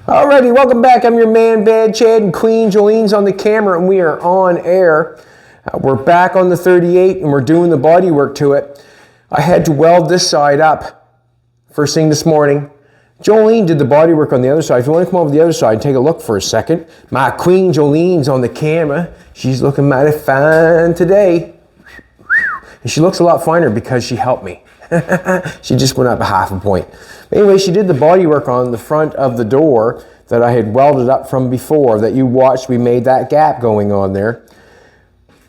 Alrighty, welcome back. I'm your man, Bad Chad, and Queen Jolene's on the camera, and we are on air. We're back on the 38, and we're doing the body work to it. I had to weld this side up first thing this morning. Jolene did the body work on the other side. If you want to come over to the other side and take a look for a second, my Queen Jolene's on the camera. She's looking mighty fine today. And she looks a lot finer because she helped me. She just went up a half a point. Anyway, she did the body work on the front of the door that I had welded up from before that you watched. We made that gap going on there.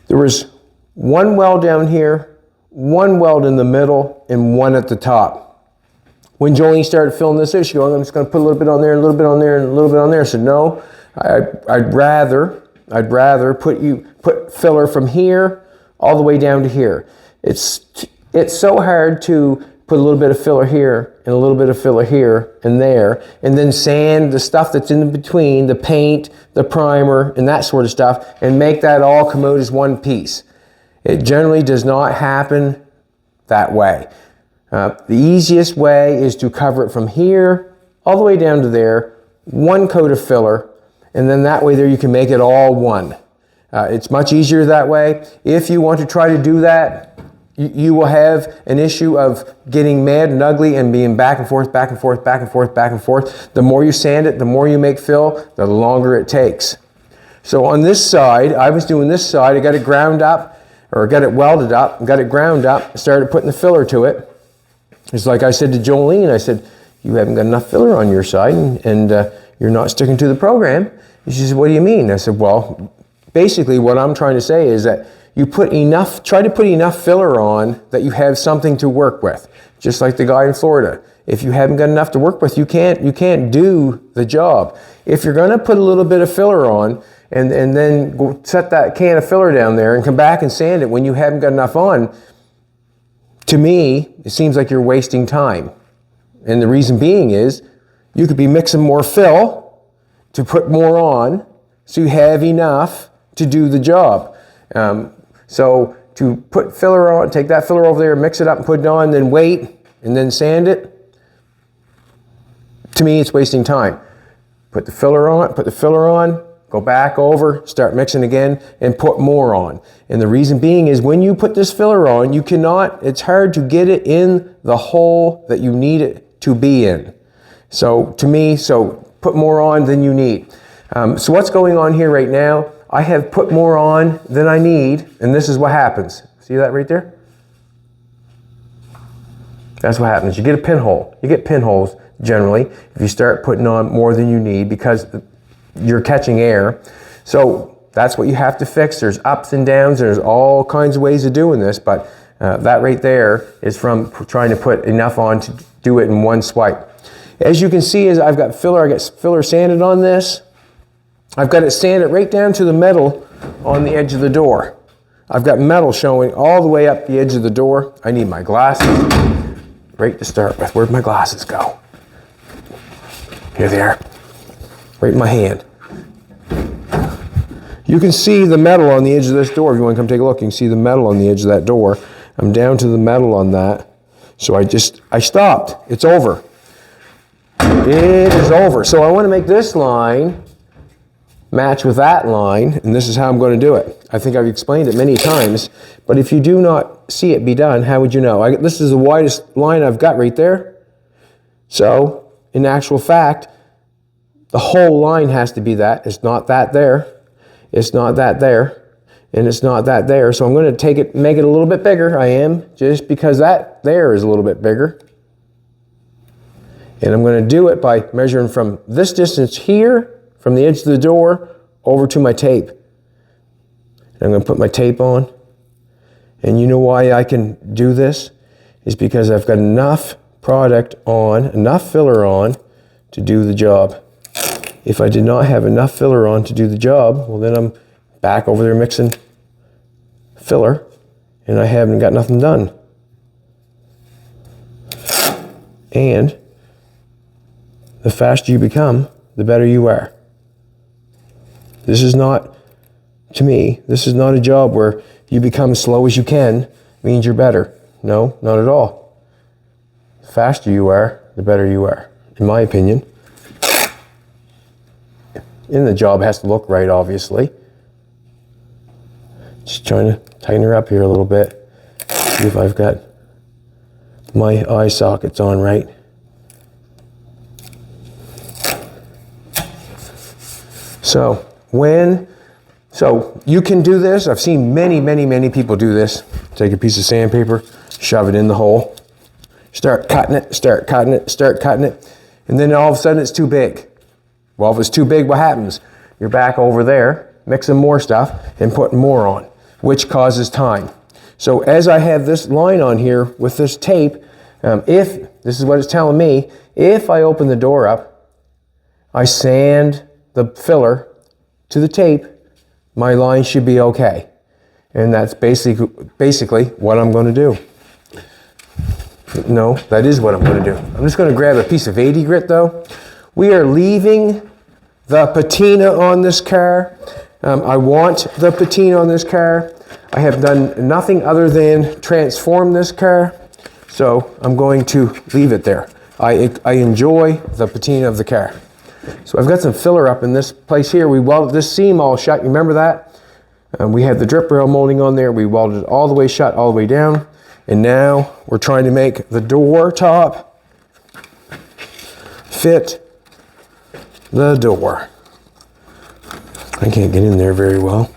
There was one weld down here, one weld in the middle, and one at the top. When Jolene started filling this in, she goes, I'm just going to put a little bit on there, a little bit on there, and a little bit on there. I said, no, I'd rather put filler from here all the way down to here. It's so hard to put a little bit of filler here and a little bit of filler here and there, and then sand the stuff that's in between, the paint, the primer, and that sort of stuff, and make that all come out as one piece. It generally does not happen that way. The easiest way is to cover it from here all the way down to there, one coat of filler, and then that way there you can make it all one. It's much easier that way. If you want to try to do that, you will have an issue of getting mad and ugly and being back and forth, back and forth, back and forth, back and forth. The more you sand it, the more you make fill, the longer it takes. So on this side, I was doing this side, I got it ground up, or got it welded up, got it ground up, started putting the filler to it. It's like I said to Jolene, I said, you haven't got enough filler on your side and you're not sticking to the program. And she said, what do you mean? I said, well, basically what I'm trying to say is that you try to put enough filler on that you have something to work with. Just like the guy in Florida. If you haven't got enough to work with, you can't do the job. If you're gonna put a little bit of filler on and then go set that can of filler down there and come back and sand it when you haven't got enough on, to me, it seems like you're wasting time. And the reason being is, you could be mixing more fill to put more on so you have enough to do the job. So to put filler on, take that filler over there, mix it up and put it on, then wait and then sand it, to me it's wasting time. Put the filler on, go back over, start mixing again, and put more on. And the reason being is when you put this filler on, it's hard to get it in the hole that you need it to be in. So to me, put more on than you need. So what's going on here right now? I have put more on than I need, and this is what happens. See that right there? That's what happens. You get a pinhole. You get pinholes generally if you start putting on more than you need because you're catching air. So that's what you have to fix. There's ups and downs. There's all kinds of ways of doing this, but that right there is from trying to put enough on to do it in one swipe. As you can see, I've got filler sanded on this. I've got it sanded right down to the metal on the edge of the door. I've got metal showing all the way up the edge of the door. I need my glasses right to start with. Where'd my glasses go? Here they are, right in my hand. You can see the metal on the edge of this door. If you want to come take a look, you can see the metal on the edge of that door. I'm down to the metal on that. So I stopped. It's over. It is over. So I want to make this line match with that line, and this is how I'm going to do it. I think I've explained it many times, but if you do not see it be done, how would you know? This is the widest line I've got right there. So, in actual fact, the whole line has to be that. It's not that there. It's not that there. And it's not that there. So I'm going to make it a little bit bigger. I am, just because that there is a little bit bigger. And I'm going to do it by measuring from this distance here, from the edge of the door over to my tape. And I'm going to put my tape on. And you know why I can do this? Is because I've got enough product on, enough filler on to do the job. If I did not have enough filler on to do the job, well then I'm back over there mixing filler and I haven't got nothing done. And the faster you become, the better you are. This is not, to me, this is not a job where you become as slow as you can means you're better. No, not at all. The faster you are, the better you are, in my opinion. and the job has to look right, obviously. Just trying to tighten her up here a little bit. See if I've got my eye sockets on right. So you can do this. I've seen many people do this. Take a piece of sandpaper, shove it in the hole, start cutting it, start cutting it, start cutting it, and then all of a sudden it's too big. Well, if it's too big, what happens? You're back over there, mixing more stuff and putting more on, which causes time. So as I have this line on here with this tape, if, this is what it's telling me, if I open the door up, I sand the filler to the tape, my line should be okay. And that's basically what I'm going to do. No, that is what I'm going to do. I'm just going to grab a piece of 80 grit though. We are leaving the patina on this car. I want the patina on this car. I have done nothing other than transform this car, so I'm going to leave it there. I enjoy the patina of the car. So I've got some filler up in this place here. We welded this seam all shut. You remember that? We had the drip rail molding on there. We welded it all the way shut, all the way down. And now we're trying to make the door top fit the door. I can't get in there very well.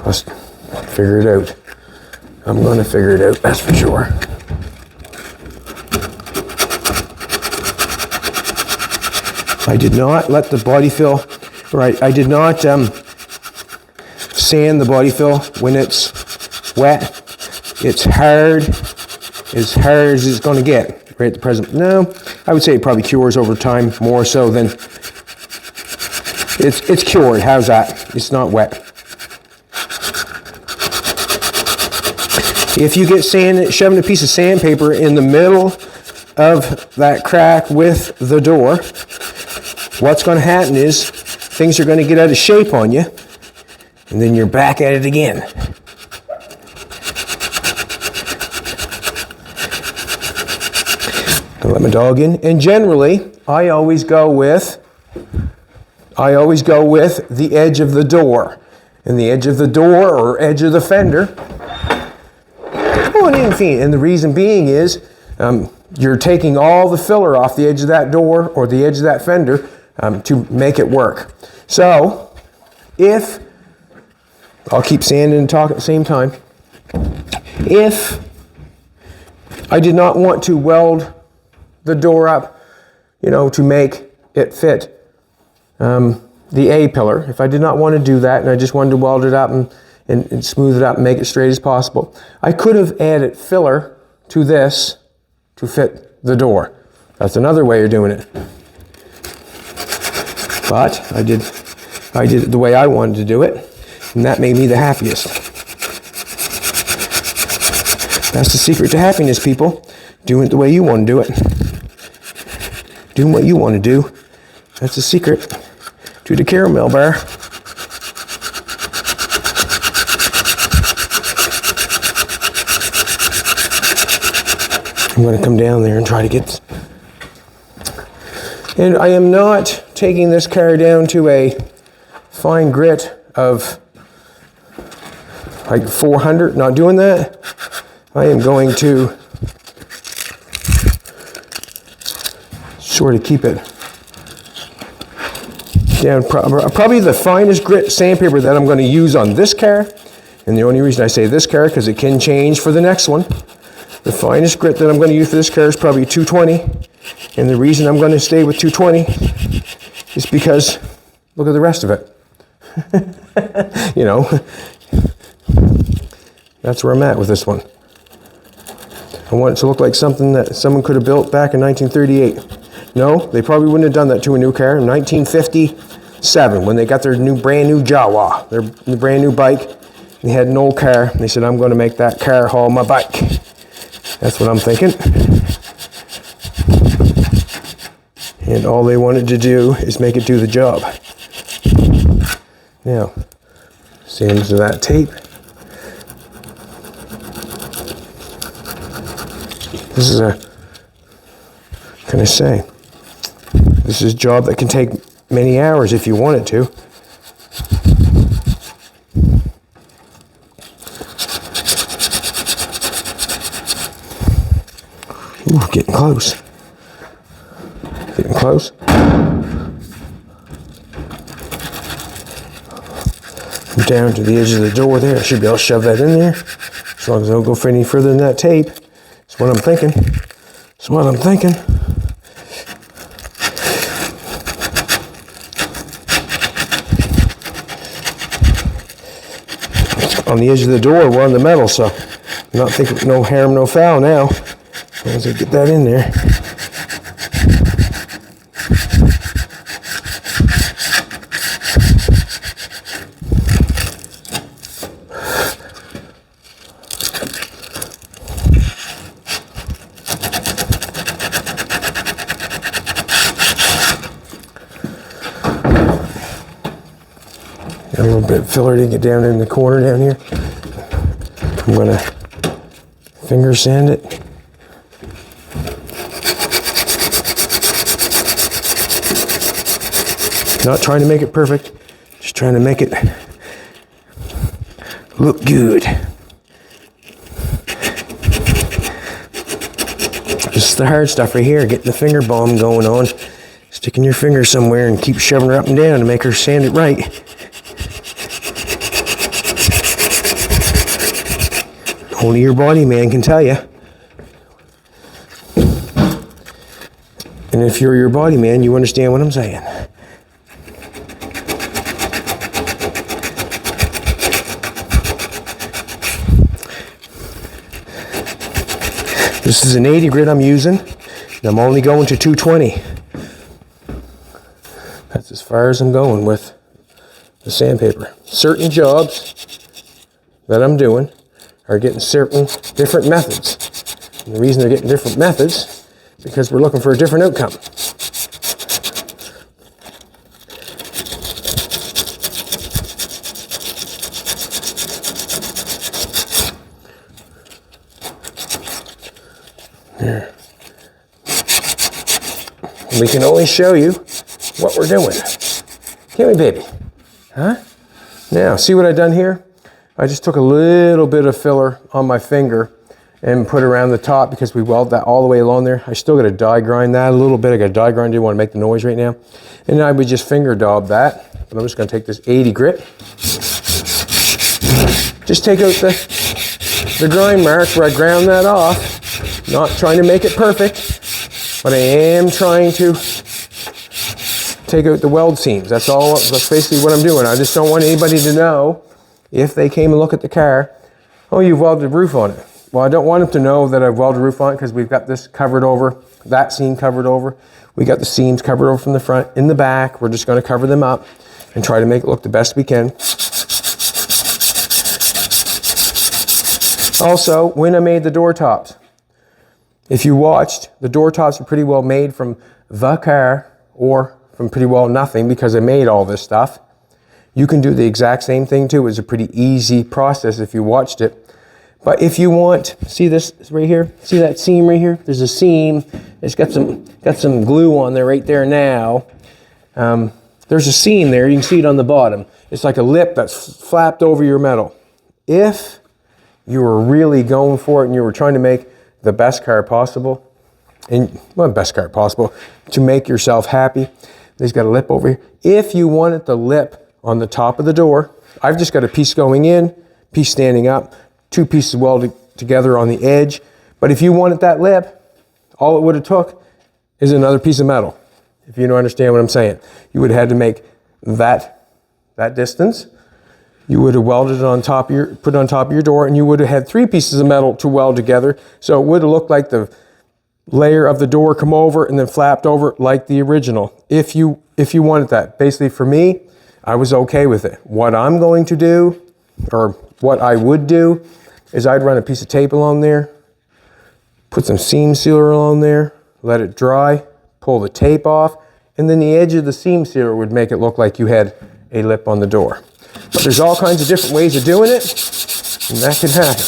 Let's figure it out. I'm going to figure it out, that's for sure. I did not let the body fill, right, I did not sand the body fill when it's wet. It's hard as it's going to get right at the present. No, I would say it probably cures over time more so than it's cured. How's that? It's not wet. If you get shoving a piece of sandpaper in the middle of that crack with the door, what's going to happen is things are going to get out of shape on you, and then you're back at it again. Gonna let my dog in, and generally I always go with the edge of the door, and the edge of the door or edge of the fender. And the reason being is you're taking all the filler off the edge of that door or the edge of that fender to make it work. So if, I'll keep sanding and talking at the same time, if I did not want to weld the door up, to make it fit the A pillar, if I did not want to do that and I just wanted to weld it up and smooth it up and make it straight as possible, I could have added filler to this to fit the door. That's another way of doing it. But I did it the way I wanted to do it, and that made me the happiest. That's the secret to happiness, people. Doing it the way you want to do it. Doing what you want to do. That's the secret to the caramel bar. I'm going to come down there and try to get... And I am not taking this car down to a fine grit of like 400, not doing that. I am going to sort of keep it down, probably the finest grit sandpaper that I'm going to use on this car. And the only reason I say this car, because it can change for the next one. The finest grit that I'm going to use for this car is probably 220. And the reason I'm going to stay with 220 is because look at the rest of it. That's where I'm at with this one. I want it to look like something that someone could have built back in 1938. No, they probably wouldn't have done that to a new car. In 1957, when they got their brand new Jawa, their brand new bike, they had an old car. They said, I'm going to make that car haul my bike. That's what I'm thinking. And all they wanted to do is make it do the job. Now, sand to that tape. This is a, what can I say? This is a job that can take many hours if you want it to. Ooh, getting close. Getting close. Down to the edge of the door there. I should be able to shove that in there. As long as I don't go for any further than that tape. That's what I'm thinking. That's what I'm thinking. On the edge of the door, we're on the metal, so I'm not thinking no harm, no foul now. As long as I get that in there. Got a little bit of filler to get down in the corner down here. I'm gonna finger sand it. Not trying to make it perfect, just trying to make it look good. This is the hard stuff right here, getting the finger bomb going on. Sticking your finger somewhere and keep shoving her up and down to make her sand it right. Only your body man can tell you. And if you're your body man, you understand what I'm saying. This is an 80 grit I'm using, and I'm only going to 220. That's as far as I'm going with the sandpaper. Certain jobs that I'm doing are getting certain different methods. And the reason they're getting different methods is because we're looking for a different outcome. There. We can only show you what we're doing. Can't we, baby? Huh? Now, see what I've done here? I just took a little bit of filler on my finger and put around the top because we weld that all the way along there. I still got to die grind that a little bit. I got to die grind, didn't want to make the noise right now. And I would just finger daub that. But I'm just going to take this 80 grit. Just take out the grind marks where I ground that off. Not trying to make it perfect, but I am trying to take out the weld seams. That's basically what I'm doing. I just don't want anybody to know, if they came and look at the car, oh, you've welded a roof on it. Well, I don't want them to know that I've welded a roof on it because we've got this covered over, that seam covered over. We got the seams covered over from the front. In the back, we're just going to cover them up and try to make it look the best we can. Also, when I made the door tops, if you watched, the door tops are pretty well made from the car or from pretty well nothing because I made all this stuff. You can do the exact same thing too. It's a pretty easy process if you watched it. But if you want, see this right here? See that seam right here? There's a seam. It's got some glue on there right there now. There's a seam there. You can see it on the bottom. It's like a lip that's flapped over your metal. If you were really going for it and you were trying to make the best car possible, best car possible, to make yourself happy, there's got a lip over here. If you wanted the lip on the top of the door, I've just got a piece going in, piece standing up, two pieces welded together on the edge. But if you wanted that lip, all it would have took is another piece of metal. If you don't understand what I'm saying, you would have had to make that distance. You would have welded it on top of put it on top of your door, and you would have had three pieces of metal to weld together. So it would have looked like the layer of the door come over and then flapped over like the original. If you wanted that. Basically for me, I was okay with it. What I'm going to do, or what I would do, is I'd run a piece of tape along there, put some seam sealer along there, let it dry, pull the tape off, and then the edge of the seam sealer would make it look like you had a lip on the door. But there's all kinds of different ways of doing it, and that can happen.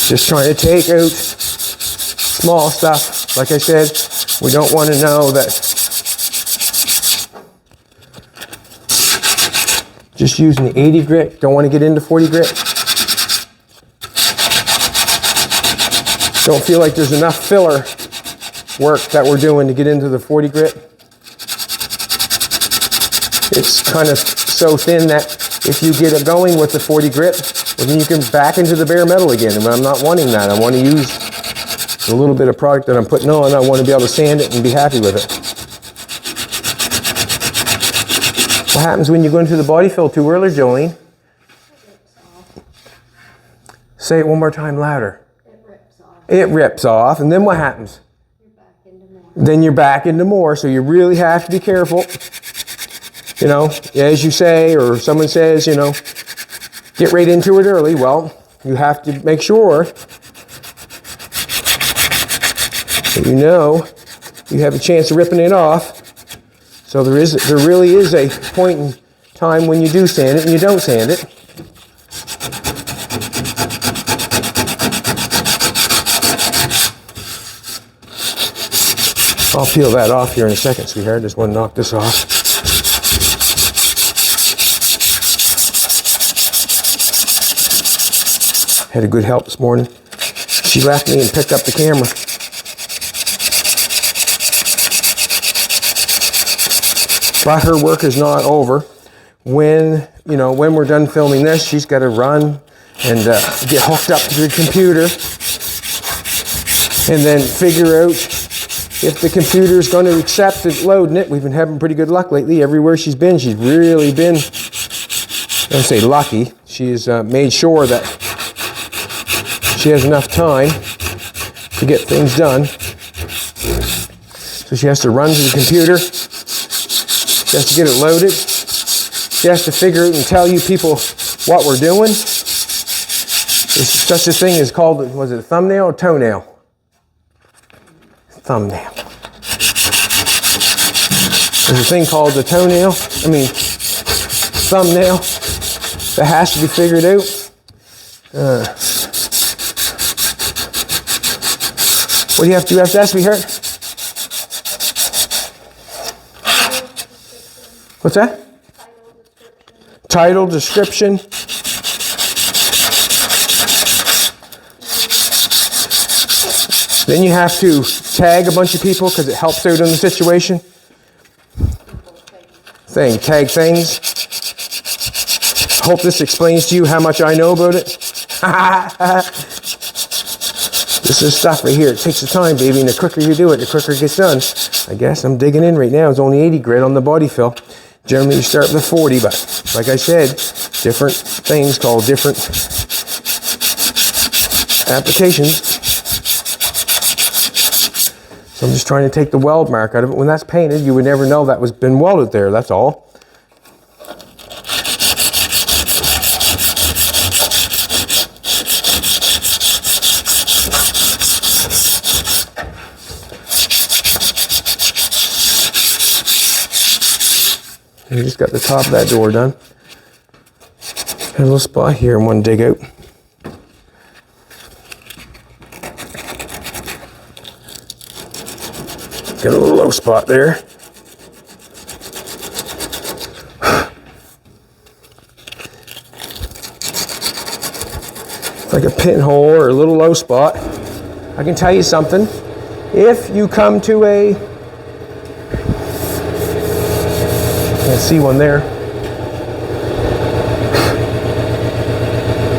Just trying to take out small stuff. Like I said, We don't want to know that. Just using the 80 grit, don't want to get into 40 grit. Don't feel like there's enough filler work that we're doing to get into the 40 grit. It's kind of so thin that if you get it going with the 40 grit, well, then you can back into the bare metal again. And I'm not wanting that. I want to use a little bit of product that I'm putting on. I want to be able to sand it and be happy with it. What happens when you go into the body fill too early, Jolene? It rips off. Say it one more time louder. It rips off. It rips off, and then what happens? You're back into more. Then you're back into more, so you really have to be careful. You know, as you say, or someone says, you know, get right into it early. Well, you have to make sure that you know you have a chance of ripping it off. So there really is a point in time when you do sand it and you don't sand it. I'll peel that off here in a second, sweetheart. Just want to knock this off. Had a good help this morning. She left me and picked up the camera. But her work is not over. When we're done filming this, she's got to run and get hooked up to the computer and then figure out if the computer is going to accept it loading it. We've been having pretty good luck lately. Everywhere she's really been, I don't say lucky, she's made sure that she has enough time to get things done. So she has to run to the computer. She has to get it loaded. She has to figure out and tell you people what we're doing. There's such a thing as called, was it a thumbnail or toenail? Thumbnail. There's a thing called the thumbnail that has to be figured out. What do you have to do after that, sweetheart? What's that? Title, description. Then you have to tag a bunch of people because it helps out in the situation. Tag things. Hope this explains to you how much I know about it. This is stuff right here. It takes the time, baby, and the quicker you do it, the quicker it gets done. I guess I'm digging in right now. It's only 80 grit on the body fill. Generally, you start with 40, but like I said, different things called different applications. So I'm just trying to take the weld mark out of it. When that's painted, you would never know that was been welded there, that's all. You just got the top of that door done. Got a little spot here I want to dig out. Got a little low spot there. It's like a pinhole or a little low spot. I can tell you something. If you come to a, I see one there.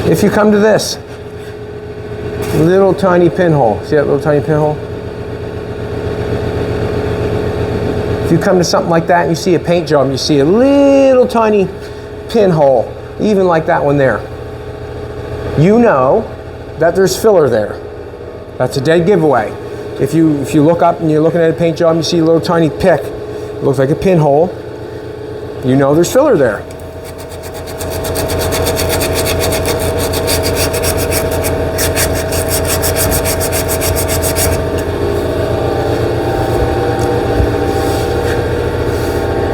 If you come to this little tiny pinhole, see that little tiny pinhole? If you come to something like that and you see a paint job and you see a little tiny pinhole, even like that one there, you know that there's filler there. That's a dead giveaway. If you look up and you're looking at a paint job and you see a little tiny pick, it looks like a pinhole, you know there's filler there.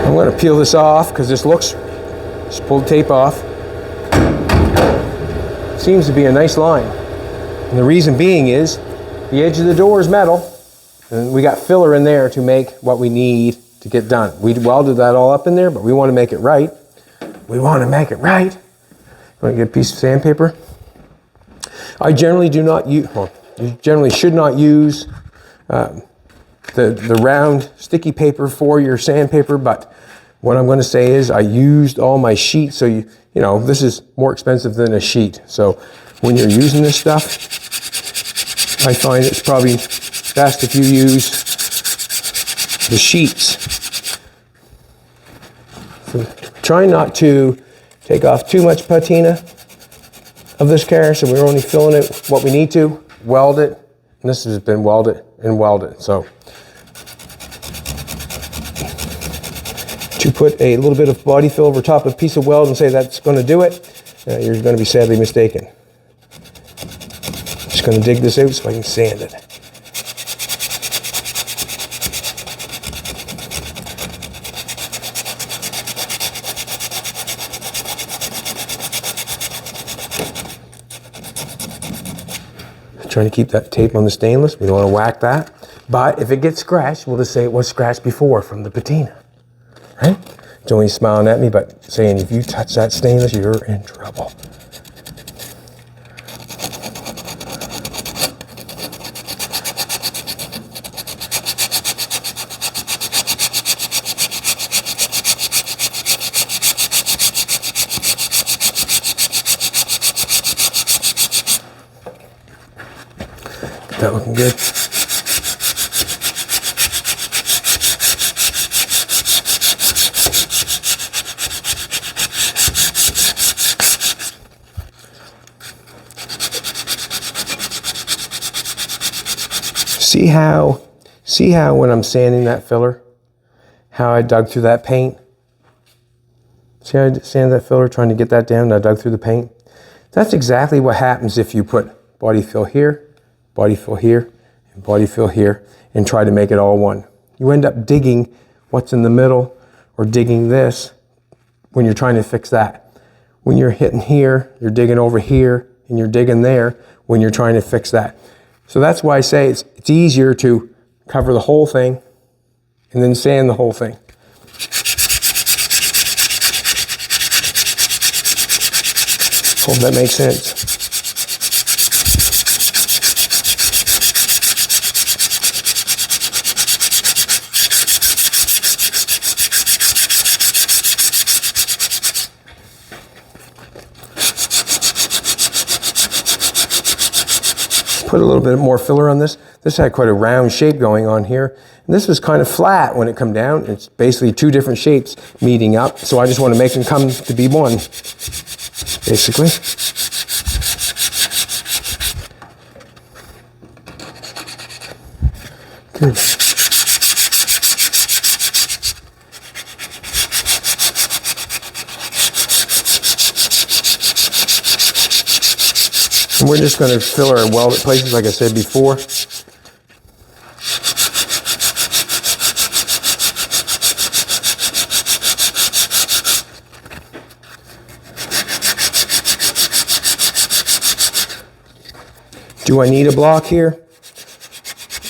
I'm going to peel this off because this looks, just pull the tape off. Seems to be a nice line. And the reason being is the edge of the door is metal. And we got filler in there to make what we need to get done. We welded that all up in there, but we want to make it right. We want to make it right. Want to get a piece of sandpaper? I generally do not use, well, you generally should not use the round sticky paper for your sandpaper, but what I'm going to say is I used all my sheets, so you know, this is more expensive than a sheet. So when you're using this stuff, I find it's probably best if you use the sheets. So try not to take off too much patina of this car, so we're only filling it what we need to. Weld it, and this has been welded and welded. So to put a little bit of body fill over top of a piece of weld and say that's going to do it, you're going to be sadly mistaken. Just going to dig this out so I can sand it. Trying to keep that tape on the stainless. We don't want to whack that. But if it gets scratched, we'll just say it was scratched before from the patina. Right? Joey's smiling at me, but saying if you touch that stainless, you're in trouble. That looking good. See how when I'm sanding that filler, how I dug through that paint? See how I sanded that filler trying to get that down and I dug through the paint? That's exactly what happens if you put body fill here, body fill here, and body fill here, and try to make it all one. You end up digging what's in the middle, or digging this when you're trying to fix that. When you're hitting here, you're digging over here, and you're digging there when you're trying to fix that. So that's why I say it's easier to cover the whole thing and then sand the whole thing. Hope that makes sense. Put a little bit more filler on this. This had quite a round shape going on here. And this was kind of flat when it come down. It's basically two different shapes meeting up. So I just want to make them come to be one, basically. Good. And we're just going to fill our welded places like I said before. Do I need a block here?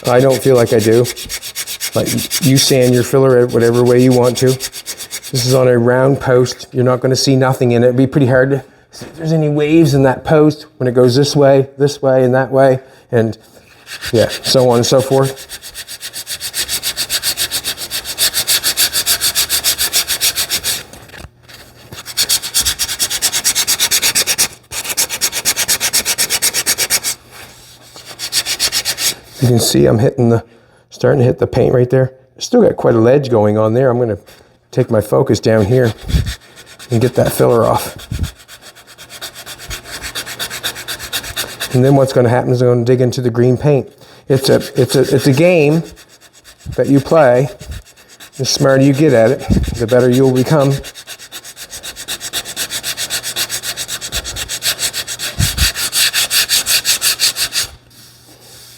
I don't feel like I do. But you sand your filler whatever way you want to. This is on a round post. You're not going to see nothing in it. It'd be pretty hard to see if there's any waves in that post when it goes this way, and that way, and yeah, so on and so forth. You can see I'm starting to hit the paint right there. Still got quite a ledge going on there. I'm going to take my focus down here and get that filler off. And then what's going to happen is I'm going to dig into the green paint. It's a game that you play. The smarter you get at it, the better you'll become.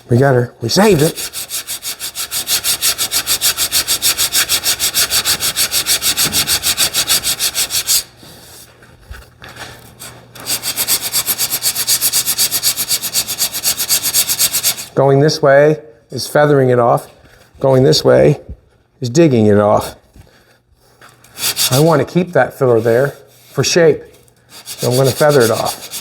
We got her. We saved it. Going this way, is feathering it off. Going this way is digging it off. I want to keep that filler there for shape, so I'm going to feather it off.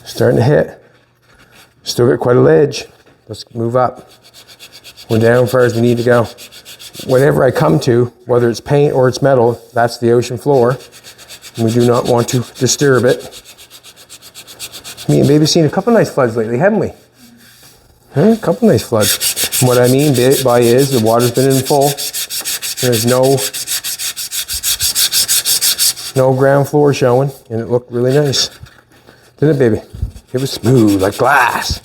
Starting to hit. Still got quite a ledge. Let's move up. We're down as far as we need to go. Whatever I come to, whether it's paint or it's metal, that's the ocean floor. And we do not want to disturb it. Me and Baby's seen a couple nice floods lately, haven't we? A couple nice floods. And what I mean by is the water's been in full. There's no ground floor showing, and it looked really nice. Didn't it, baby? It was smooth like glass.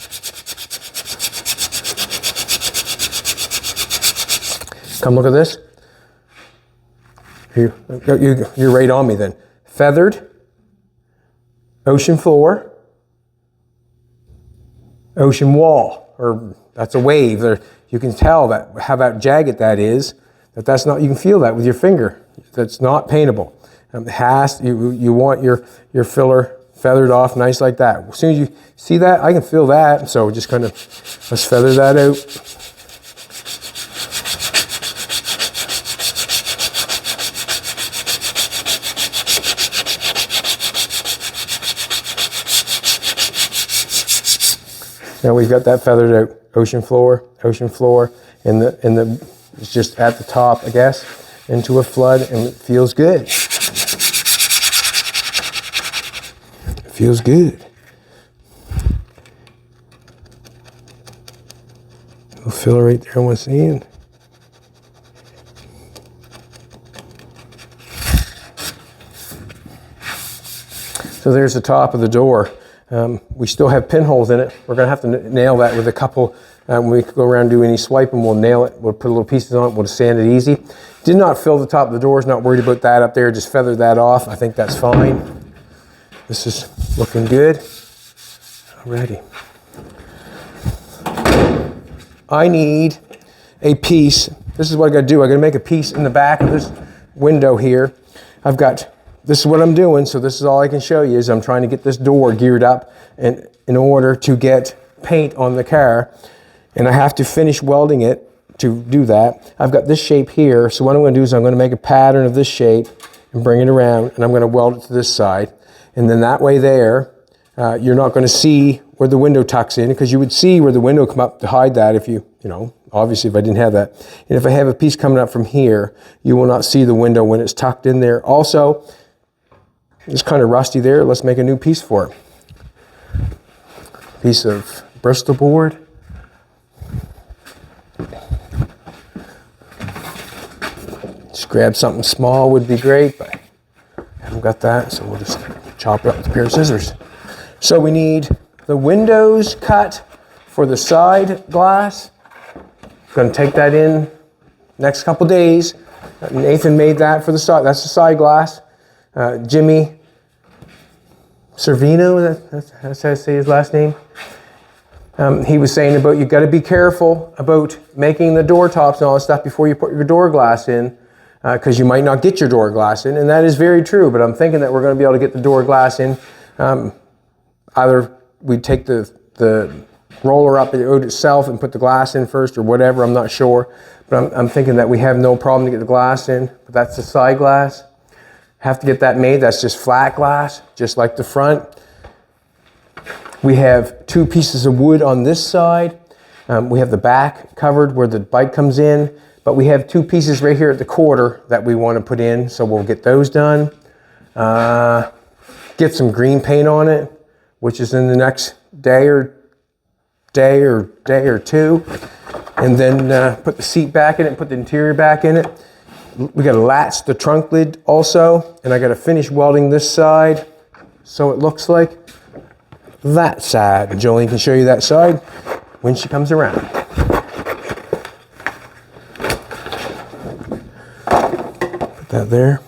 Come look at this. You're right on me then. Feathered, ocean floor, ocean wall, or that's a wave. There, you can tell that how about jagged that is. That's not. You can feel that with your finger. That's not paintable. You want your filler feathered off nice like that. As soon as you see that, I can feel that. So just kind of let's feather that out. Now we've got that feathered out. Ocean floor, and it's just at the top, I guess, into a flood, and it feels good. It feels good. We'll fill it right there on one end. So there's the top of the door. We still have pinholes in it. We're going to have to nail that with a couple. When we go around and do any swiping, we'll nail it. We'll put little pieces on it. We'll just sand it easy. Did not fill the top of the doors. Not worried about that up there. Just feather that off. I think that's fine. This is looking good. Alrighty. I need a piece. This is what I got to do. I got to make a piece in the back of this window here. This is what I'm doing, so this is all I can show you is I'm trying to get this door geared up and in order to get paint on the car. And I have to finish welding it to do that. I've got this shape here, so what I'm going to do is I'm going to make a pattern of this shape and bring it around, and I'm going to weld it to this side. And then that way there, you're not going to see where the window tucks in, because you would see where the window come up to hide that if you know, obviously if I didn't have that. And if I have a piece coming up from here, you will not see the window when it's tucked in there. Also, it's kind of rusty there. Let's make a new piece for it. Piece of Bristol board. Just grab something small would be great, but I haven't got that, so we'll just chop it up with a pair of scissors. So we need the windows cut for the side glass. Going to take that in next couple days. Nathan made that for the side. That's the side glass. Jimmy Servino, that's how I say his last name. He was saying about you got to be careful about making the door tops and all that stuff before you put your door glass in, because you might not get your door glass in, and that is very true. But I'm thinking that we're going to be able to get the door glass in. Either we take the roller up itself and put the glass in first, or whatever. I'm not sure, but I'm thinking that we have no problem to get the glass in. But that's the side glass. Have to get that made. That's just flat glass, just like the front. We have two pieces of wood on this side. We have the back covered where the bike comes in, but we have two pieces right here at the quarter that we want to put in, so we'll get those done. Get some green paint on it, which is in the next day or two, and then put the seat back in it, put the interior back in it. We got to latch the trunk lid also, and I got to finish welding this side so it looks like that side. And Jolene can show you that side when she comes around. Put that there.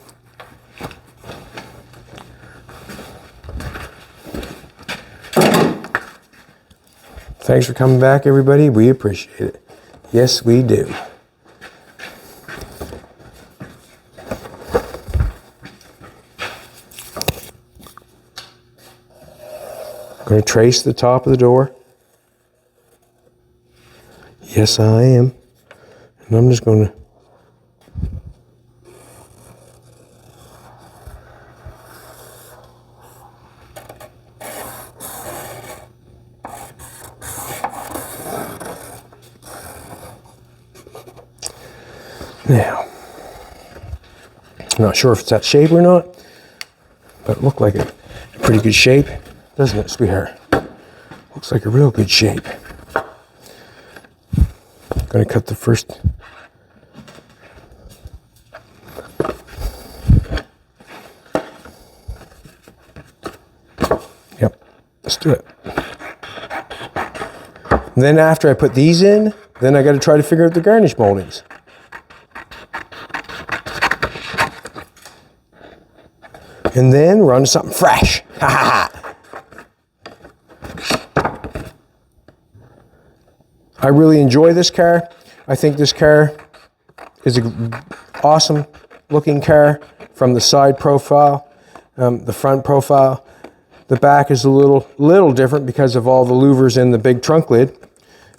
Thanks for coming back, everybody. We appreciate it. Yes, we do. I'm going to trace the top of the door. Yes, I am. And I'm just going to now, I'm not sure if it's that shape or not, but it looked like a pretty good shape, doesn't it, sweetheart? Looks like a real good shape. I'm going to cut the first. Yep, let's do it. And then after I put these in, then I got to try to figure out the garnish moldings. And then we're on to something fresh. Ha ha ha. I really enjoy this car. I think this car is an awesome looking car from the side profile, the front profile. The back is a little different because of all the louvers in the big trunk lid,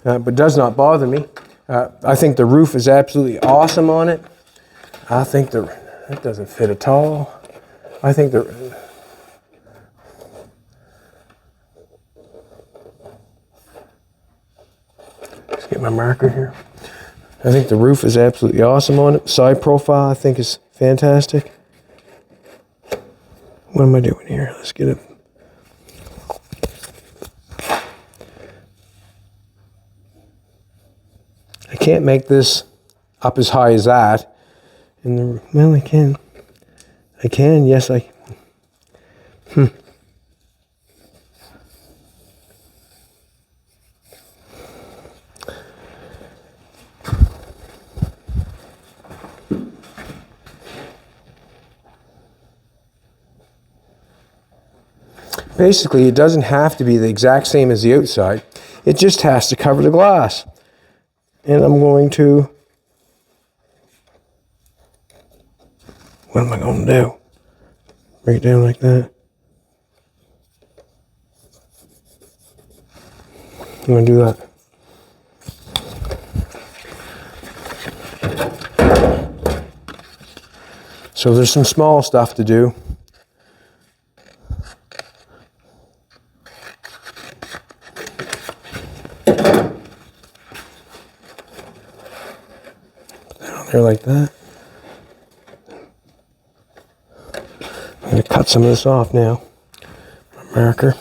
but does not bother me. I think the roof is absolutely awesome on it. I think that doesn't fit at all. I think let's get my marker here. I think the roof is absolutely awesome on it. Side profile I think is fantastic. What am I doing here? Let's get it. I can't make this up as high as that. Well, I can. I can, yes, I. Basically, it doesn't have to be the exact same as the outside. It just has to cover the glass. And I'm going to. What am I going to do? Bring it down like that. I'm going to do that. So there's some small stuff to do. Put that on there like that. I'm going to cut some of this off now. My marker.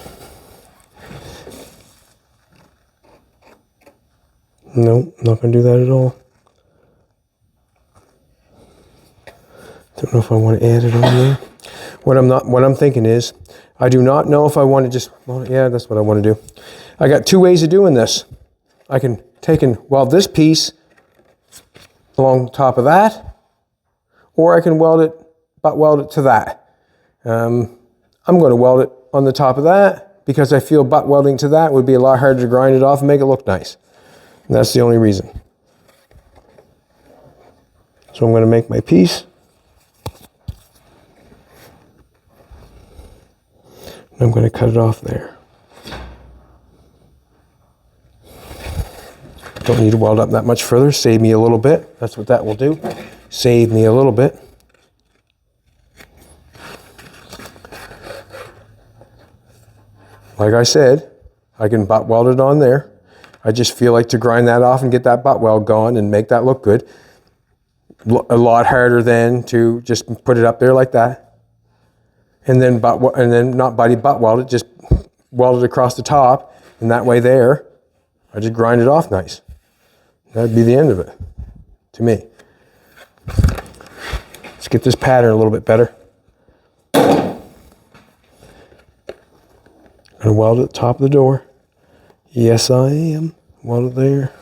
Nope, not going to do that at all. Don't know if I want to add it on there. What I'm thinking is, I do not know if I want to just, well, yeah, that's what I want to do. I got two ways of doing this. I can take and weld this piece along top of that, or I can butt weld it to that. I'm going to weld it on the top of that because I feel butt welding to that would be a lot harder to grind it off and make it look nice. And that's the only reason. So I'm going to make my piece. And I'm going to cut it off there. Don't need to weld up that much further. Save me a little bit. That's what that will do. Save me a little bit. Like I said, I can butt weld it on there. I just feel like to grind that off and get that butt weld gone and make that look good. A lot harder than to just put it up there like that. And then not butt weld it, just weld it across the top. And that way there, I just grind it off nice. That'd be the end of it, to me. Let's get this pattern a little bit better. I'm going to weld at the top of the door. Yes, I am. Weld it there.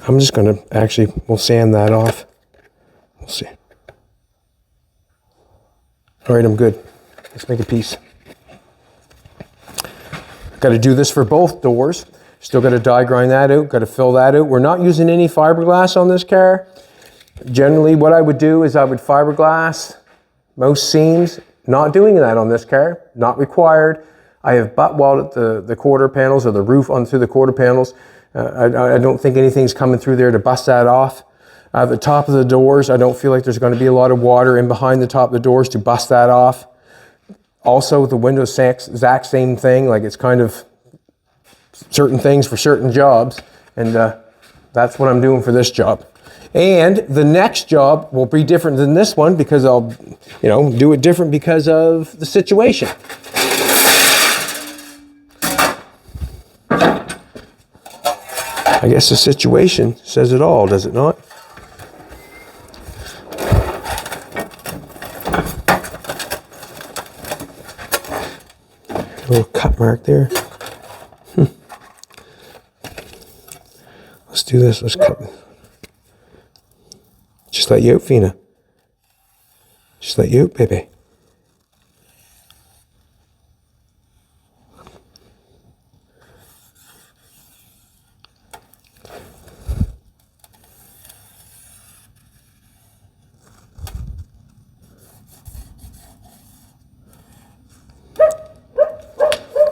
I'm just going to we'll sand that off. We'll see. All right, I'm good. Let's make a piece. Got to do this for both doors. Still got to die grind that out. Got to fill that out. We're not using any fiberglass on this car. Generally, what I would do is I would fiberglass most seams. Not doing that on this car. Not required. I have butt welded the quarter panels or the roof onto the quarter panels. I don't think anything's coming through there to bust that off. The top of the doors, I don't feel like there's going to be a lot of water in behind the top of the doors to bust that off. Also, the windows, exact same thing. Like, it's kind of certain things for certain jobs. And that's what I'm doing for this job. And the next job will be different than this one because I'll, do it different because of the situation. I guess the situation says it all, does it not? A little cut mark there. Let's do this. Let's cut. Just let you out, Fina. Just let you out, baby.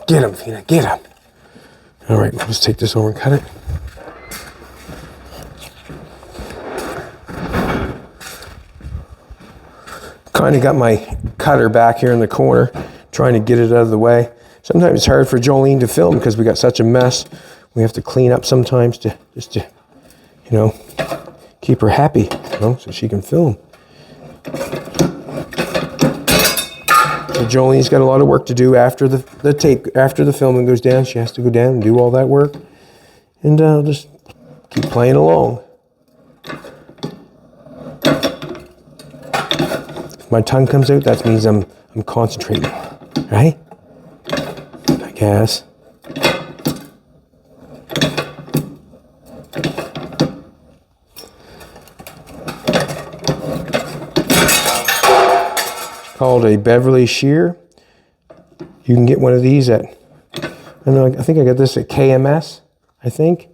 Get him, Fina, get him. All right, let's take this over and cut it. Kind of got my cutter back here in the corner, trying to get it out of the way. Sometimes it's hard for Jolene to film because we got such a mess. We have to clean up sometimes to keep her happy, so she can film. So Jolene's got a lot of work to do after after the filming goes down. She has to go down and do all that work, and just keep playing along. If my tongue comes out, that means I'm concentrating, right? I guess. Called a Beverly shear. You can get one of these at, I think I got this at KMS, I think.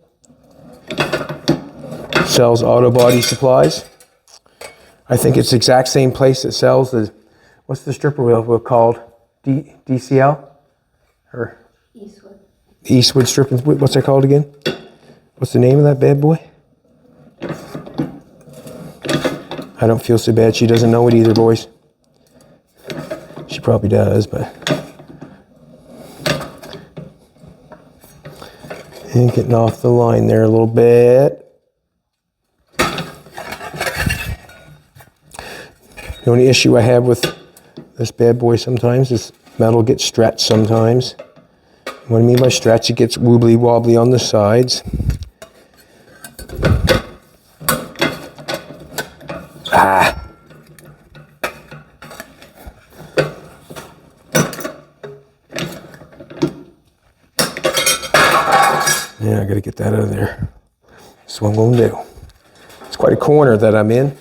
Sells auto body supplies. I think it's the exact same place that sells what's the stripper wheel called? DCL? Or Eastwood stripping, what's that called again? What's the name of that bad boy? I don't feel so bad. She doesn't know it either, boys. She probably does, but. And getting off the line there a little bit. The only issue I have with this bad boy sometimes is metal gets stretched sometimes. What I mean by stretch, it gets wobbly wobbly on the sides. Yeah, I gotta get that out of there. That's what I'm gonna do. It's quite a corner that I'm in.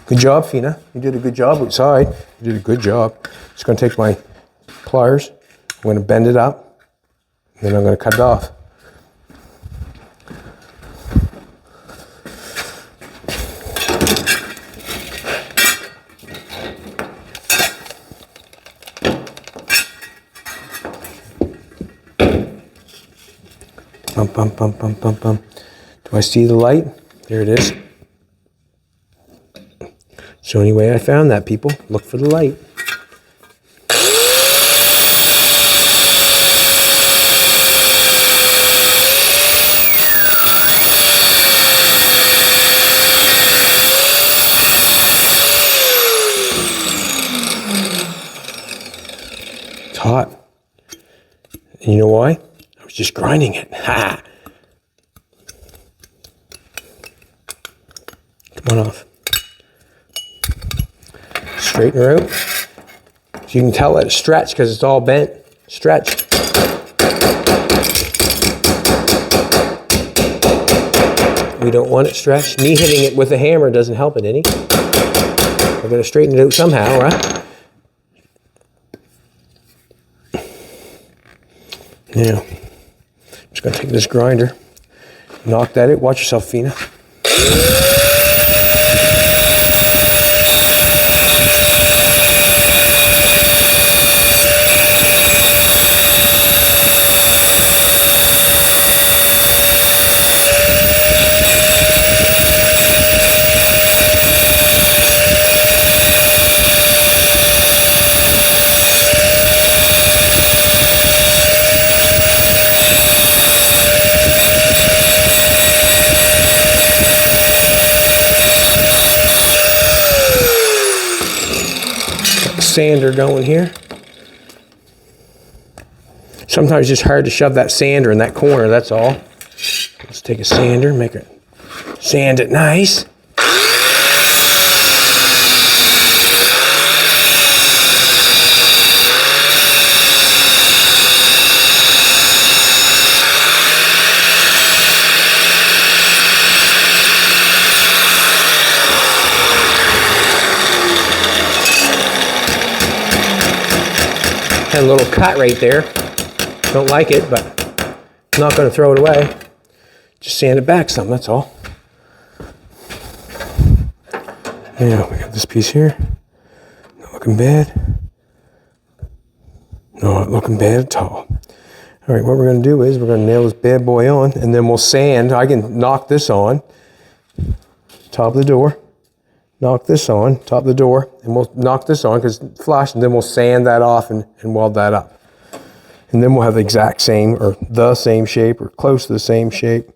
Good job, Fina. You did a good job outside. You did a good job. Just gonna take my pliers. I'm gonna bend it up. And then I'm gonna cut it off. Bum, bum, bum, bum, bum, bum. Do I see the light? There it is. So anyway, I found that, people. Look for the light. It's hot. And you know why? I was just grinding it. Ha! Come on off. Straighten her out. So you can tell that it's stretched because it's all bent. Stretched. We don't want it stretched. Me hitting it with a hammer doesn't help it any. We're going to straighten it out somehow, right? Now, I'm just going to take this grinder, knock that out. Watch yourself, Fina. Sander going here. Sometimes it's just hard to shove that sander in that corner, that's all. Let's take a sander, make it, sand it nice. Had a little cut right there. Don't like it, but I'm not going to throw it away. Just sand it back some, that's all. Now, we got this piece here. Not looking bad. Not looking bad at all. All right, what we're going to do is we're going to nail this bad boy on, and then we'll sand. I can knock this on, top of the door. Knock this on, top of the door, and we'll knock this on because it's flush, and then we'll sand that off and weld that up. And then we'll have the exact same, or the same shape, or close to the same shape.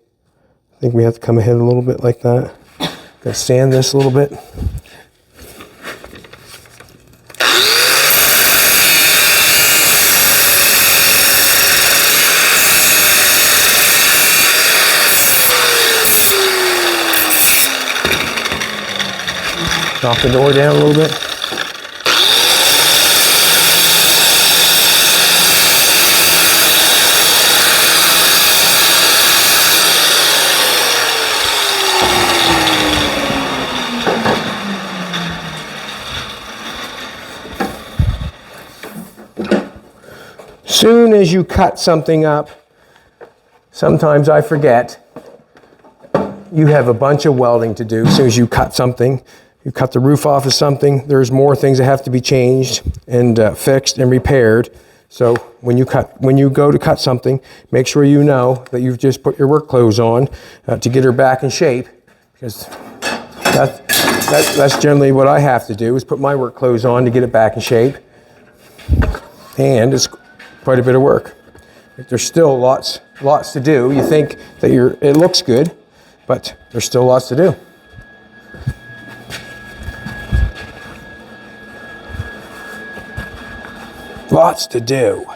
I think we have to come ahead a little bit like that. Gonna sand this a little bit. Knock the door down a little bit. Soon as you cut something up, sometimes I forget, you have a bunch of welding to do. As soon as you cut something, you cut the roof off of something, there's more things that have to be changed and fixed and repaired. So when you go to cut something, make sure you know that you've just put your work clothes on to get her back in shape, because that's generally what I have to do, is put my work clothes on to get it back in shape. And it's quite a bit of work. There's still lots to do. You think that it looks good, but there's still lots to do. Lots to do.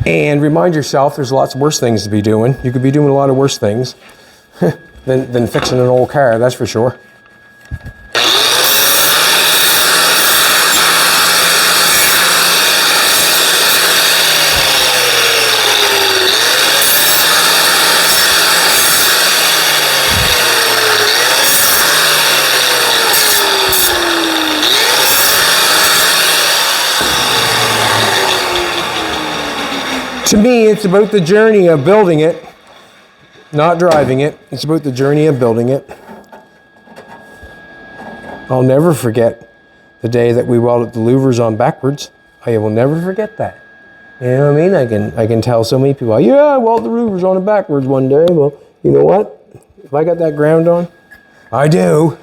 And remind yourself there's lots of worse things to be doing. You could be doing a lot of worse things than fixing an old car, that's for sure. To me, it's about the journey of building it, not driving it. It's about the journey of building it. I'll never forget the day that we welded the louvers on backwards. I will never forget that. You know what I mean? I can tell so many people, yeah, I welded the louvers on it backwards one day. Well, you know what? If I got that ground on, I do.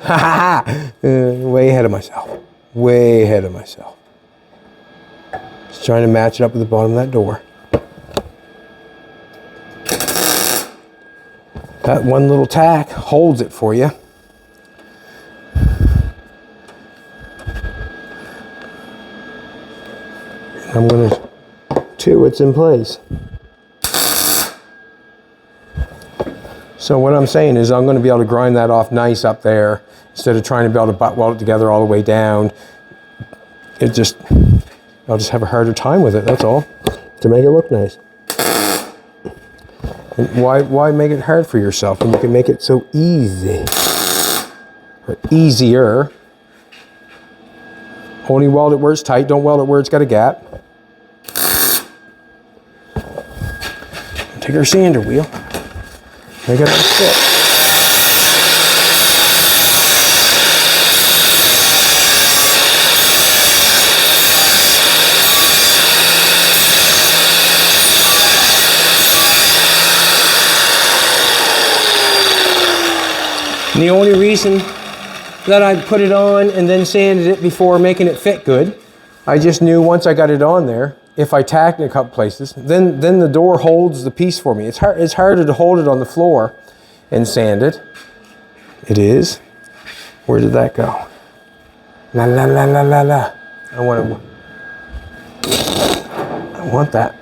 Way ahead of myself. Way ahead of myself. Just trying to match it up with the bottom of that door. That one little tack holds it for you. I'm going to, it's in place. So what I'm saying is I'm going to be able to grind that off nice up there instead of trying to be able to butt weld it together all the way down. I'll just have a harder time with it, that's all, to make it look nice. And why make it hard for yourself when you can make it so easy? or easier. Only weld it where it's tight, don't weld it where it's got a gap. Take our sander wheel, make it fit. And the only reason that I put it on and then sanded it before making it fit good, I just knew once I got it on there, if I tacked in a couple places, then the door holds the piece for me. It's harder to hold it on the floor and sand it. It is. Where did that go? La la la la la la. I want that.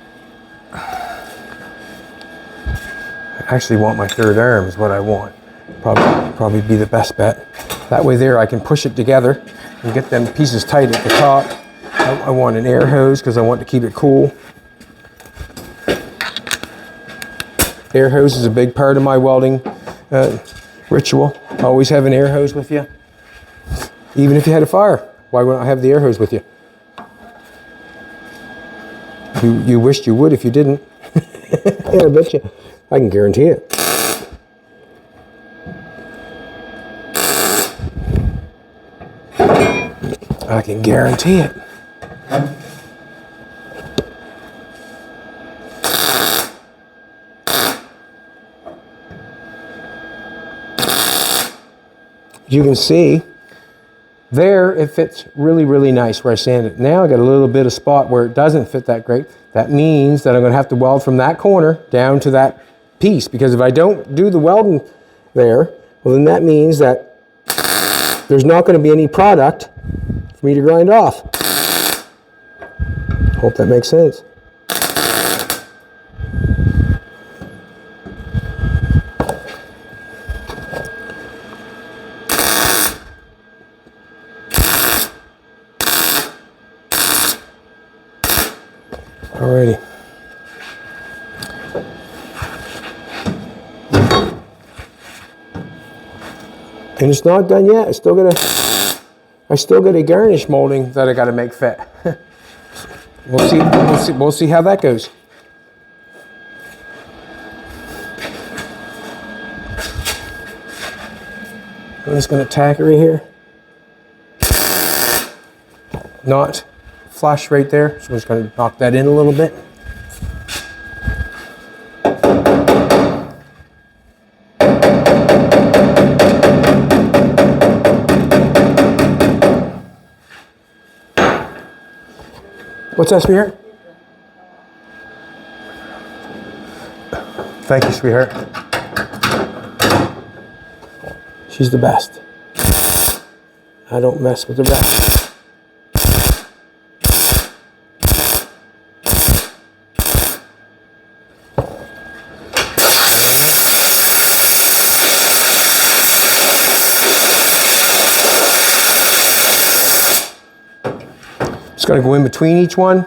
I actually want my third arm is what I want. Probably be the best bet. That way there I can push it together and get them pieces tight at the top. I want an air hose because I want to keep it cool. Air hose is a big part of my welding ritual. Always have an air hose with you. Even if you had a fire, why wouldn't I have the air hose with you? You wished you would if you didn't. Yeah, I bet you. I can guarantee it. I can guarantee it. You can see there it fits really, really nice where I sanded it. Now I got a little bit of spot where it doesn't fit that great. That means that I'm going to have to weld from that corner down to that piece, because if I don't do the welding there, well then that means that there's not going to be any product for me to grind off. Hope that makes sense. Alrighty. And it's not done yet. I still got a garnish molding that I got to make fit. We'll see how that goes. I'm just going to tack it right here. Not flush right there, so I'm just going to knock that in a little bit. What's that, sweetheart? Thank you, sweetheart. She's the best. I don't mess with the rest. Just going to go in between each one,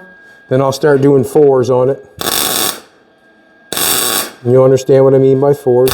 then I'll start doing fours on it. And you'll understand what I mean by fours.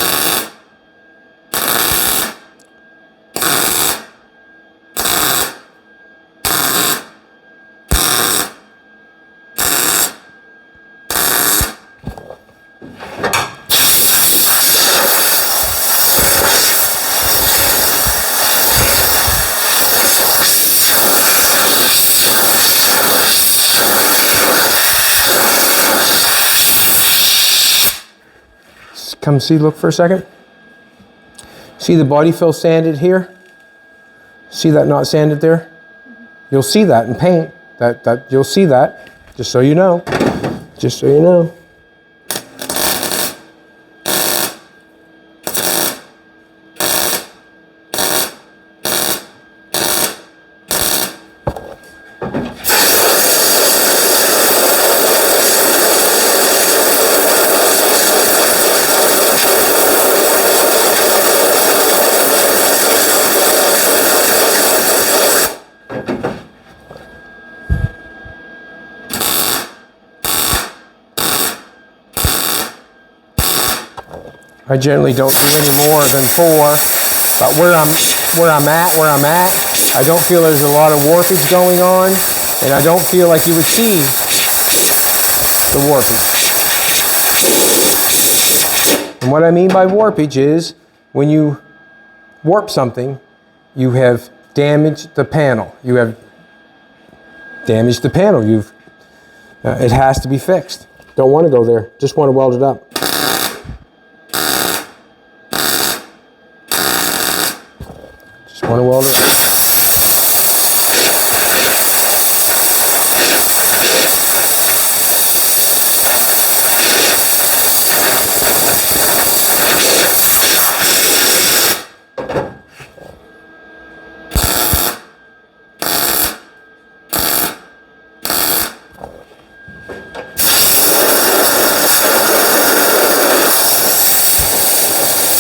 Come see, look for a second. See the body fill sanded here? See that not sanded there? You'll see that in paint. That you'll see that, just so you know. Just so you know. I generally don't do any more than 4, but where I'm where I'm at. I don't feel there's a lot of warpage going on, and I don't feel like you would see the warpage. And what I mean by warpage is when you warp something, you have damaged the panel. You have damaged the panel. It has to be fixed. Don't want to go there. Just want to weld it up. Just want to weld it up.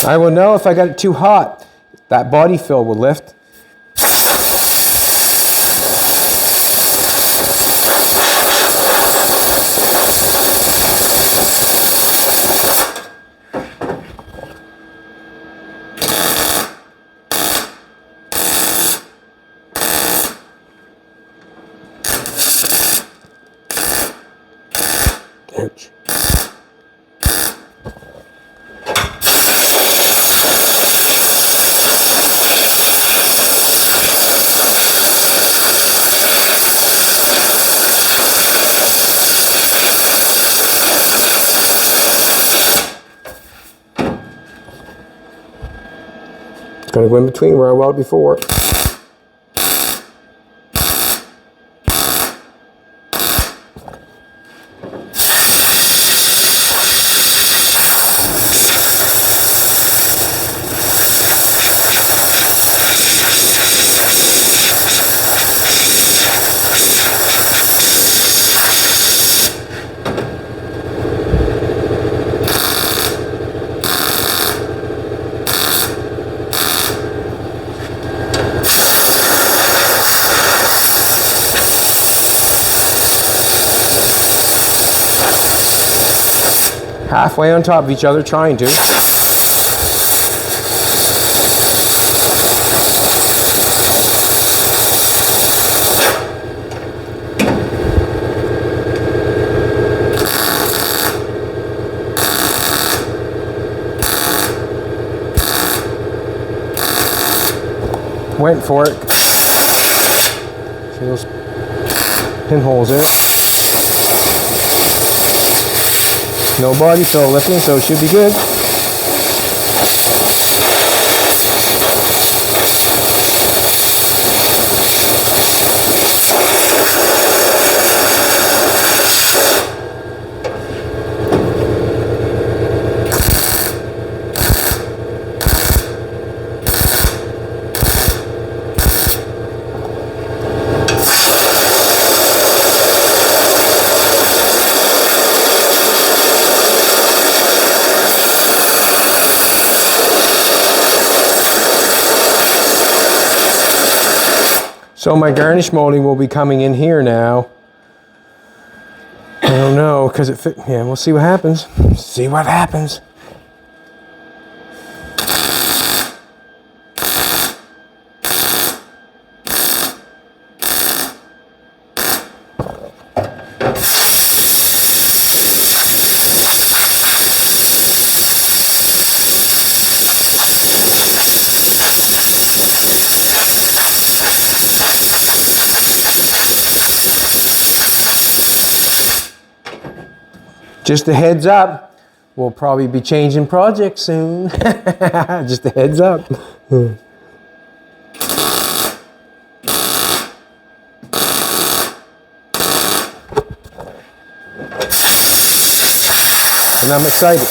I will know if I got it too hot. That body fill will lift. Ouch. Gonna go in between where I welded before. Halfway on top of each other, trying to. Went for it. See those pinholes there? No body fill lifting, so it should be good. So my garnish molding will be coming in here now. I don't know, because it fit. Yeah, we'll see what happens. See what happens. Just a heads up, we'll probably be changing projects soon. Just a heads up. And I'm excited.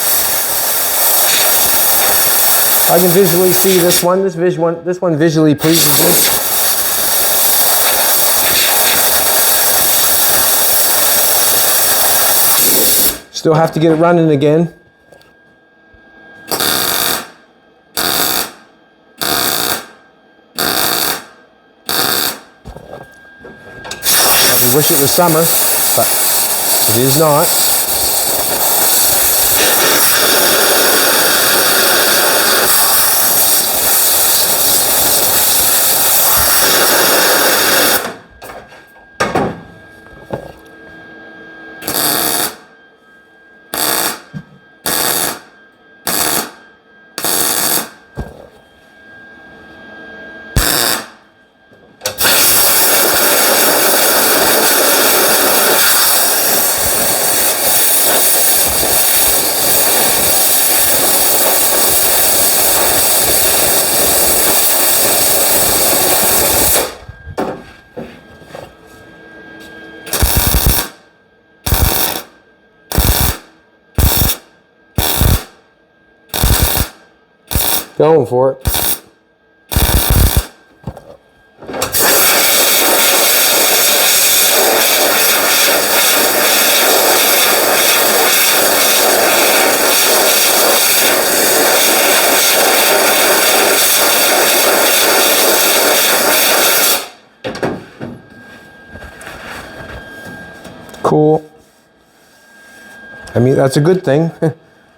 I can visually see this one. This one visually pleases me. Still have to get it running again. I wish it was summer, but it is not. Going for it. Cool. I mean, that's a good thing.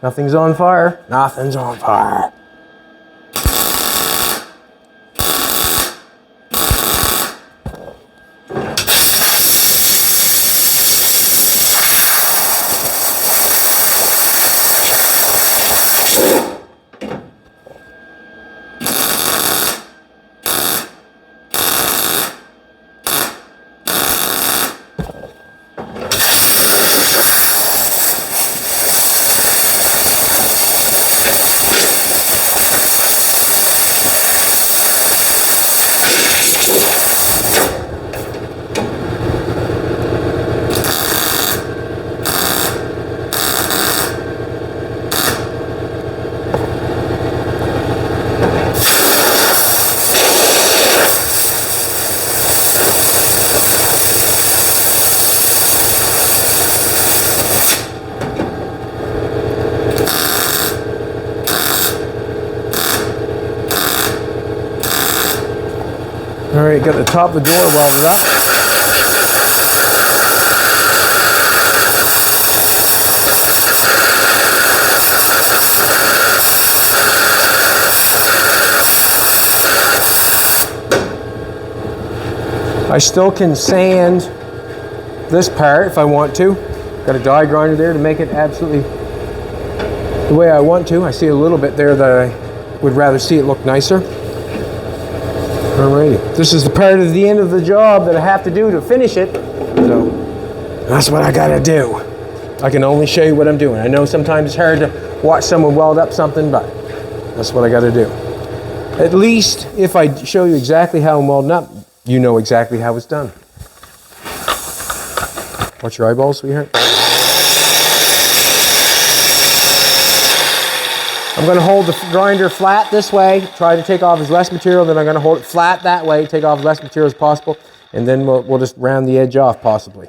Nothing's on fire. Nothing's on fire. All right, got the top of the door welded up. I still can sand this part if I want to. Got a die grinder there to make it absolutely the way I want to. I see a little bit there that I would rather see it look nicer. Alrighty, this is the part of the end of the job that I have to do to finish it. So that's what I gotta do. I can only show you what I'm doing. I know sometimes it's hard to watch someone weld up something, but that's what I gotta do. At least if I show you exactly how I'm welding up, you know exactly how it's done. Watch your eyeballs, sweetheart. I'm going to hold the grinder flat this way, try to take off as less material, then I'm going to hold it flat that way, take off as less material as possible, and then we'll just round the edge off possibly.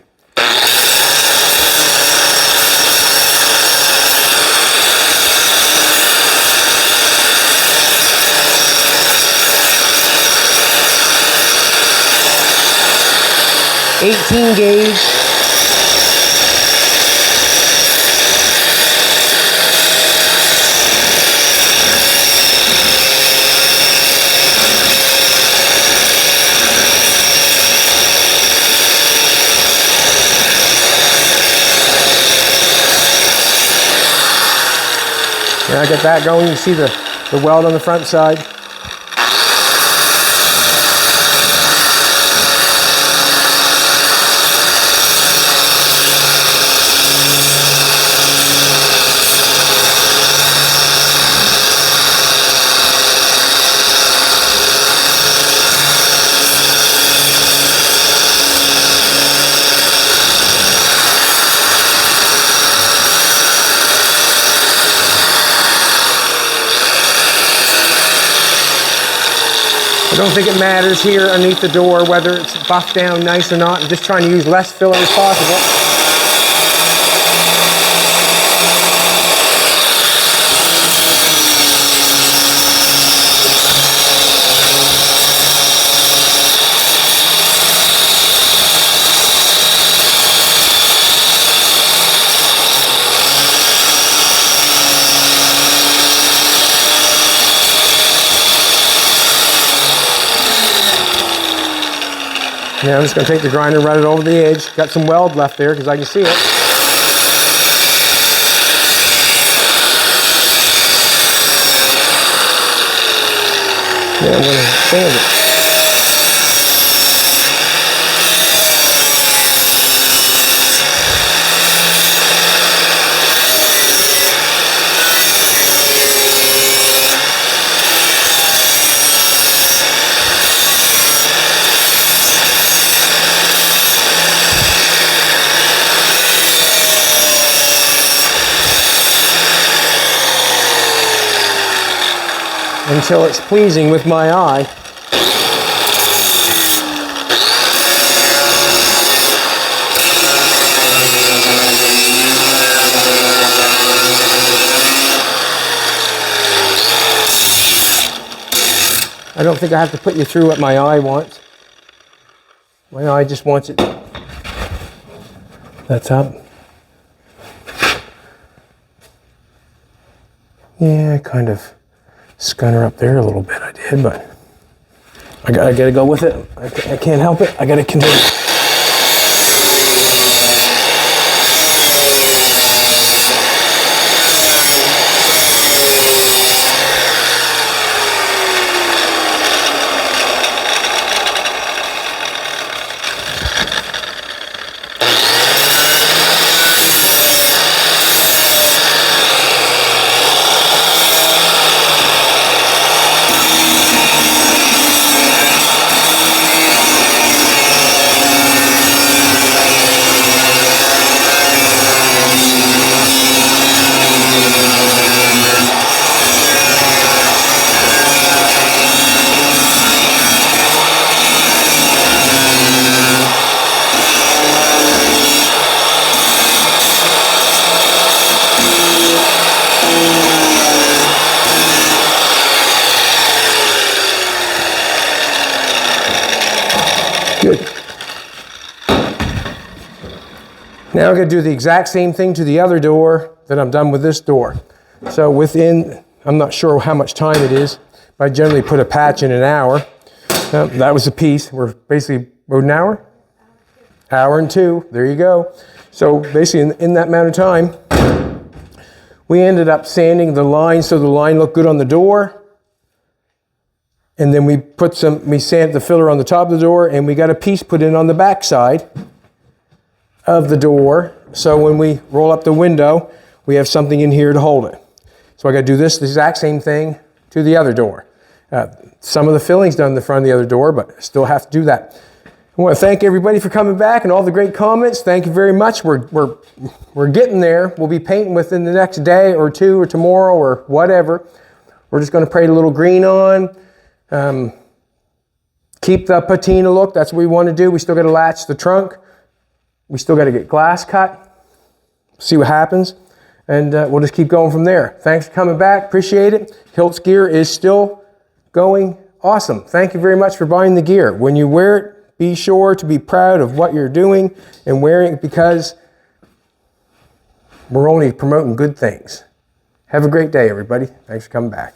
.18 gauge. Now I get that going, you can see the weld on the front side. I don't think it matters here underneath the door whether it's buffed down nice or not. I'm just trying to use less filler as possible. Yeah, I'm just going to take the grinder and run it over the edge. Got some weld left there because I can see it. Yeah, I'm going to sand it. until it's pleasing with my eye. I don't think I have to put you through what my eye wants. My eye just wants it. That's up. Yeah, I kind of scun her up there a little bit, I did, but I gotta go with it. I can't help it. I gotta continue. Good. Now I'm going to do the exact same thing to the other door that I'm done with this door. So within, I'm not sure how much time it is, but I generally put a patch in an hour. That was a piece. We're an hour? Hour and 2. There you go. So basically in that amount of time, we ended up sanding the line so the line looked good on the door. And then we sanded the filler on the top of the door, and we got a piece put in on the back side of the door. So when we roll up the window, we have something in here to hold it. So I got to do the exact same thing to the other door. Some of the filling's done in the front of the other door, but I still have to do that. I want to thank everybody for coming back and all the great comments. Thank you very much. We're getting there. We'll be painting within the next day or 2 or tomorrow or whatever. We're just going to paint a little green on. Keep the patina look. That's what we want to do. We still got to latch the trunk. We still got to get glass cut. See what happens. And we'll just keep going from there. Thanks for coming back. Appreciate it. Hiltz gear is still going awesome. Thank you very much for buying the gear. When you wear it, be sure to be proud of what you're doing and wearing it, because we're only promoting good things. Have a great day, everybody. Thanks for coming back.